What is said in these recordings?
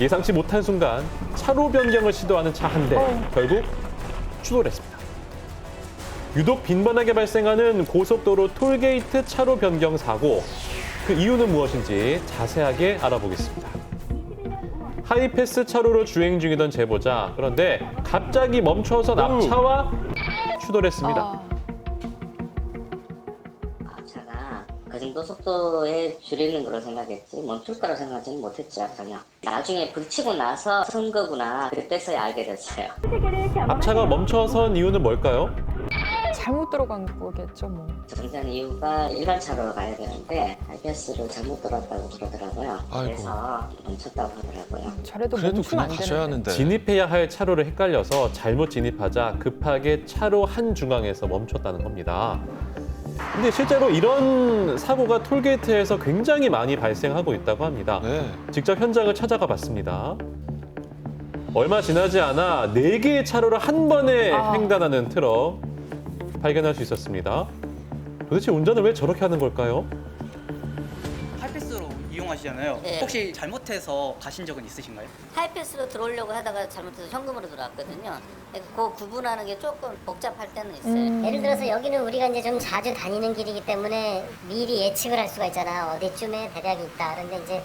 예상치 못한 순간 차로 변경을 시도하는 차 한 대, 결국 추돌을 했습니다. 유독 빈번하게 발생하는 고속도로 톨게이트 차로 변경 사고, 그 이유는 무엇인지 자세하게 알아보겠습니다. 하이패스 차로로 주행 중이던 제보자, 그런데 갑자기 멈춰선 앞차와 추돌했습니다. 차가 그 정도 속도에 줄이는 거로 생각했지 멈출 거라고 생각하지는 못했죠, 전혀. 나중에 불치고 나서 선 거구나 그때서야 알게 됐어요. 앞차가 멈춰선 이유는 뭘까요? 잘못 들어간 거겠죠, 뭐. 정작 이유가 일반 차로로 가야 되는데 하이패스를 잘못 들었다고 그러더라고요. 그래서 멈췄다고 하더라고요. 저래도 그래도 멈추면 그냥 안 가셔야 되는데. 하는데. 진입해야 할 차로를 헷갈려서 잘못 진입하자 급하게 차로 한 중앙에서 멈췄다는 겁니다. 근데 실제로 이런 사고가 톨게이트에서 굉장히 많이 발생하고 있다고 합니다. 네. 직접 현장을 찾아가 봤습니다. 얼마 지나지 않아 4개의 차로를 한 번에 횡단하는 트럭 발견할 수 있었습니다. 도대체 운전을 왜 저렇게 하는 걸까요? 하이패스로 이용하시잖아요. 네. 혹시 잘못해서 가신 적은 있으신가요? 하이패스로 들어오려고 하다가 잘못해서 현금으로 들어왔거든요. 그 구분하는 게 조금 복잡할 때는 있어요. 예를 들어서 여기는 우리가 이제 좀 자주 다니는 길이기 때문에 미리 예측을 할 수가 있잖아. 어디쯤에 대략이 있다. 그런데 이제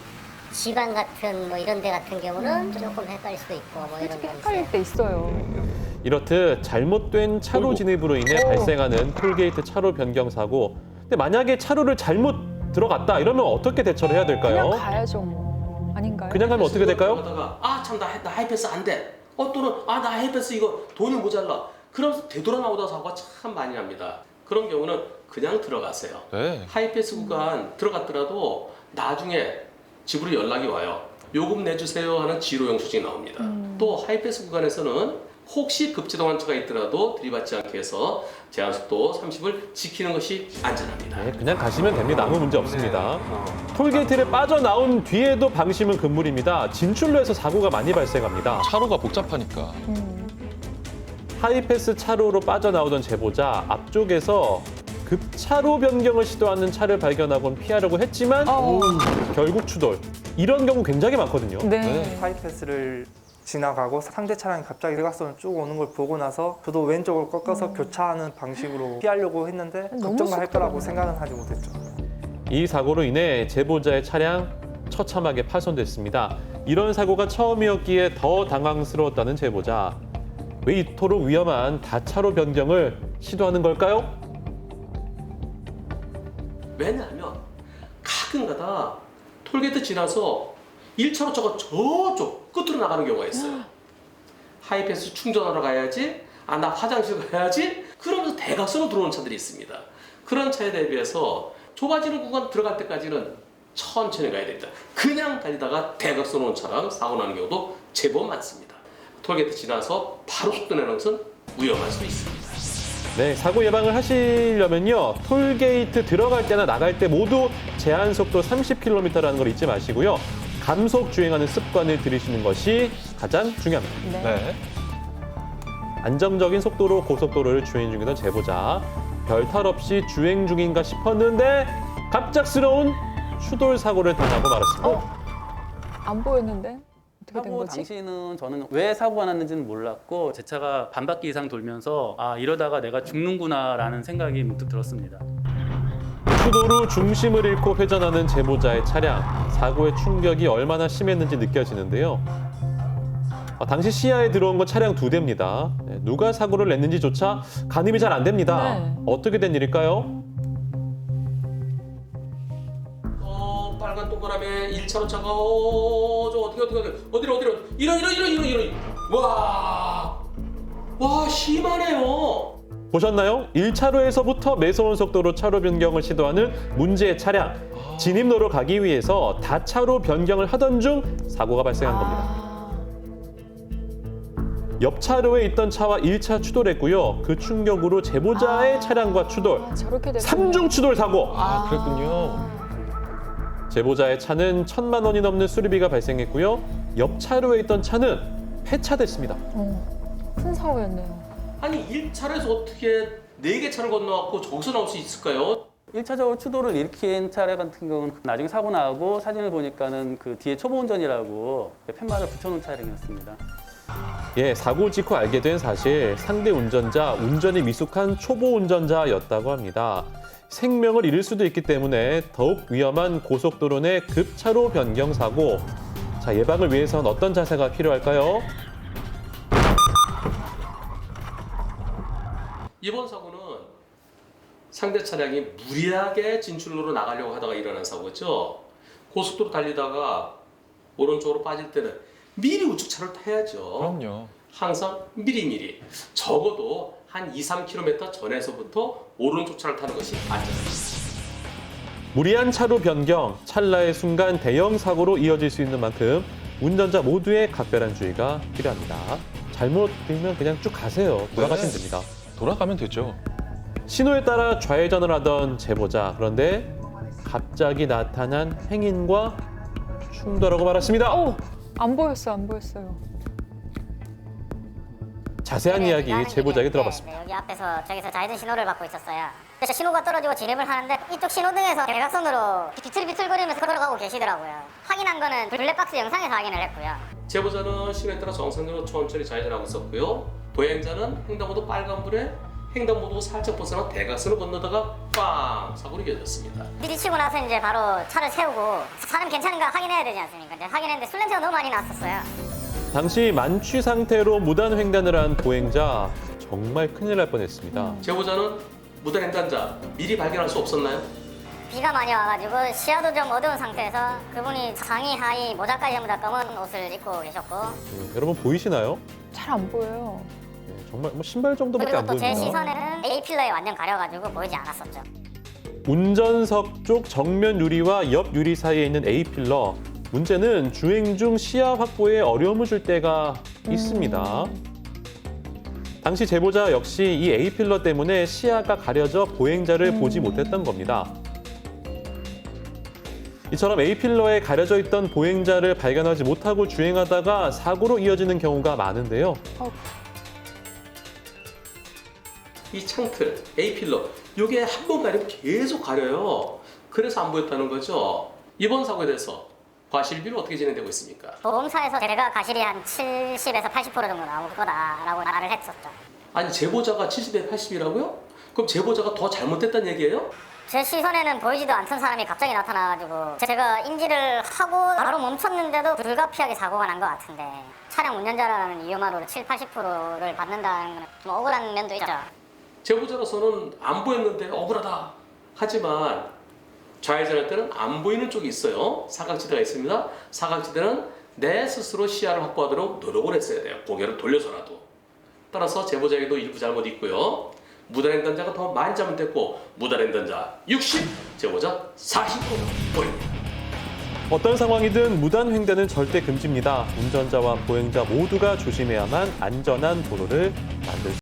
지방 같은 뭐 이런 데 같은 경우는 조금 헷갈릴 수도 있고 뭐 이런 솔직히 거 헷갈릴 있어요. 때 있어요. 이렇듯 잘못된 차로 진입으로 인해 발생하는 톨게이트 차로 변경 사고. 근데 만약에 차로를 잘못 들어갔다 이러면 어떻게 대처를 해야 될까요? 그냥 가야죠, 뭐. 아닌가요? 그냥 가면 어떻게 될까요? 그러다가 참 나 하이패스 안 돼. 또는 나 하이패스 이거 돈이 모자라. 그러면서 되돌아 나오다 사고가 참 많이 납니다. 그런 경우는 그냥 들어가세요. 네. 하이패스 구간 들어갔더라도 나중에 집으로 연락이 와요. 요금 내주세요 하는 지로 영수증이 나옵니다. 또 하이패스 구간에서는 혹시 급제동한 차가 있더라도 들이받지 않게 해서 제한속도 30을 지키는 것이 안전합니다. 네, 그냥 가시면 됩니다. 아무 문제 없습니다. 톨게이트를 빠져나온 뒤에도 방심은 금물입니다. 진출로에서 사고가 많이 발생합니다. 차로가 복잡하니까. 하이패스 차로로 빠져나오던 제보자 앞쪽에서 급차로 변경을 시도하는 차를 발견하곤 피하려고 했지만 결국 추돌. 이런 경우 굉장히 많거든요. 네. 하이패스를 지나가고 상대 차량이 갑자기 대각선을 쭉 오는 걸 보고 나서 저도 왼쪽을 꺾어서 교차하는 방식으로 피하려고 했는데 너무 걱정을 할 거라고 속도가 생각은 하지 못했죠. 이 사고로 인해 제보자의 차량 처참하게 파손됐습니다. 이런 사고가 처음이었기에 더 당황스러웠다는 제보자. 왜 이토록 위험한 다차로 변경을 시도하는 걸까요? 왜냐하면 가끔가다 톨게이트 지나서 1차로 차가 저쪽 끝으로 나가는 경우가 있어요. 하이패스 충전하러 가야지, 나 화장실 가야지, 그러면서 대각선으로 들어오는 차들이 있습니다. 그런 차에 대비해서 좁아지는 구간 들어갈 때까지는 천천히 가야 됩니다. 그냥 달리다가 대각선 온 차랑 사고 나는 경우도 제법 많습니다. 톨게이트 지나서 바로 속도 내는 것은 위험할 수 있습니다. 네, 사고 예방을 하시려면요. 톨게이트 들어갈 때나 나갈 때 모두 제한 속도 30km라는 걸 잊지 마시고요. 감속 주행하는 습관을 들이시는 것이 가장 중요합니다. 네. 안정적인 속도로 고속도로를 주행 중이던 제보자. 별탈 없이 주행 중인가 싶었는데 갑작스러운 추돌 사고를 당하고 말았습니다. 안 보였는데? 어떻게 된 사고 거지? 당시는 저는 왜 사고가 났는지는 몰랐고 제 차가 반 바퀴 이상 돌면서 이러다가 내가 죽는구나라는 생각이 문득 들었습니다. 추돌 후 중심을 잃고 회전하는 제보자의 차량. 사고의 충격이 얼마나 심했는지 느껴지는데요. 당시 시야에 들어온 건 차량 2대입니다. 누가 사고를 냈는지조차 가늠이 잘 안 됩니다. 네. 어떻게 된 일일까요? 빨간 동그라미 1차로 차가 저 어디로 이런 와 심하네요. 보셨나요? 1차로에서부터 매서운 속도로 차로 변경을 시도하는 문제의 차량. 진입로로 가기 위해서 다차로 변경을 하던 중 사고가 발생한 겁니다. 옆 차로에 있던 차와 1차 추돌했고요. 그 충격으로 제보자의 차량과 추돌, 저렇게 됐군요. 3중 추돌 사고. 그랬군요. 제보자의 차는 1,000만 원이 넘는 수리비가 발생했고요. 옆 차로에 있던 차는 폐차됐습니다. 큰 사고였네요. 아니 1차로에서 어떻게 4개 차를 건너왔고 저기서 나올 수 있을까요? 1차적으로 추돌을 일으킨 차량 같은 경우는 나중에 사고 나고 사진을 보니까는 그 뒤에 초보 운전이라고 팻말을 붙여놓은 차량이었습니다. 예, 사고 직후 알게 된 사실 상대 운전자 운전이 미숙한 초보 운전자였다고 합니다. 생명을 잃을 수도 있기 때문에 더욱 위험한 고속도로 내 급차로 변경 사고. 자, 예방을 위해선 어떤 자세가 필요할까요? 이번 사고는 상대 차량이 무리하게 진출로로 나가려고 하다가 일어난 사고죠. 고속도로 달리다가 오른쪽으로 빠질 때는 미리 우측차를 타야죠. 그럼요. 항상 미리미리 적어도 한 2-3km 전에서부터 오른쪽 차를 타는 것이 안전합니다. 무리한 차로 변경, 찰나의 순간 대형 사고로 이어질 수 있는 만큼 운전자 모두의 각별한 주의가 필요합니다. 잘못 들면 그냥 쭉 가세요. 돌아가시면 네. 됩니다. 돌아가면 되죠. 신호에 따라 좌회전을 하던 제보자. 그런데 갑자기 나타난 행인과 충돌하고 말았습니다. 안 보였어요, 안 보였어요. 자세한 네, 이야기 가는 제보자에게 길이었는데, 들어봤습니다. 네, 여기 앞에서 저기서 좌회전 신호를 받고 있었어요. 그래서 신호가 떨어지고 진입을 하는데 이쪽 신호등에서 대각선으로 비틀비틀거리면서 걸어가고 계시더라고요. 확인한 거는 블랙박스 영상에서 확인을 했고요. 제보자는 신호에 따라 정상적으로 천천히 좌회전하고 있었고요. 보행자는 횡단보도 빨간불에 횡단보도 살짝 벗어나 대각선을 건너다가 빵! 사고로 이어졌습니다. 부딪히고 나서 이제 바로 차를 세우고 사람 괜찮은가 확인해야 되지 않습니까? 이제 확인했는데 술 냄새가 너무 많이 났었어요. 당시 만취 상태로 무단 횡단을 한 보행자 정말 큰일 날 뻔했습니다. 제보자는 무단 횡단자 미리 발견할 수 없었나요? 비가 많이 와가지고 시야도 좀 어두운 상태에서 그분이 상의 하의 모자까지 전부 다 검은 옷을 입고 계셨고 여러분 보이시나요? 잘 안 보여요. 정말 뭐 신발 정도밖에 그리고 안 또 제 보입니다. 시선에는 A필러에 완전 가려가지고 보이지 않았었죠. 운전석 쪽 정면 유리와 옆 유리 사이에 있는 A필러. 문제는 주행 중 시야 확보에 어려움을 줄 때가 있습니다. 당시 제보자 역시 이 A필러 때문에 시야가 가려져 보행자를 보지 못했던 겁니다. 이처럼 A필러에 가려져 있던 보행자를 발견하지 못하고 주행하다가 사고로 이어지는 경우가 많은데요. 이 창틀, A필러, 이게 한 번 가리면 계속 가려요. 그래서 안 보였다는 거죠. 이번 사고에 대해서 과실비는 어떻게 진행되고 있습니까? 보험사에서 제가 가실이 한 70에서 80% 정도 나올 거다라고 말을 했었죠. 아니 제보자가 70에 80이라고요? 그럼 제보자가 더 잘못됐다는 얘기예요? 제 시선에는 보이지도 않던 사람이 갑자기 나타나가지고 제가 인지를 하고 바로 멈췄는데도 불가피하게 사고가 난 것 같은데 차량 운전자라는 이유만으로 70-80%를 받는다는 건 좀 억울한 면도 있죠. 제보자로서는 안 보였는데 억울하다. 하지만 좌회전할 때는 안 보이는 쪽이 있어요. 사각지대가 있습니다. 사각지대는 내 스스로 시야를 확보하도록 노력을 했어야 돼요. 고개를 돌려서라도. 따라서 제보자에게도 일부 잘못이 있고요. 무단횡단자가 더 많이 잘못됐고 무단횡단자 60, 제보자 40% 보입니다. 어떤 상황이든 무단 횡단은 절대 금지입니다. 운전자와 보행자 모두가 조심해야만 안전한 도로를 만들 수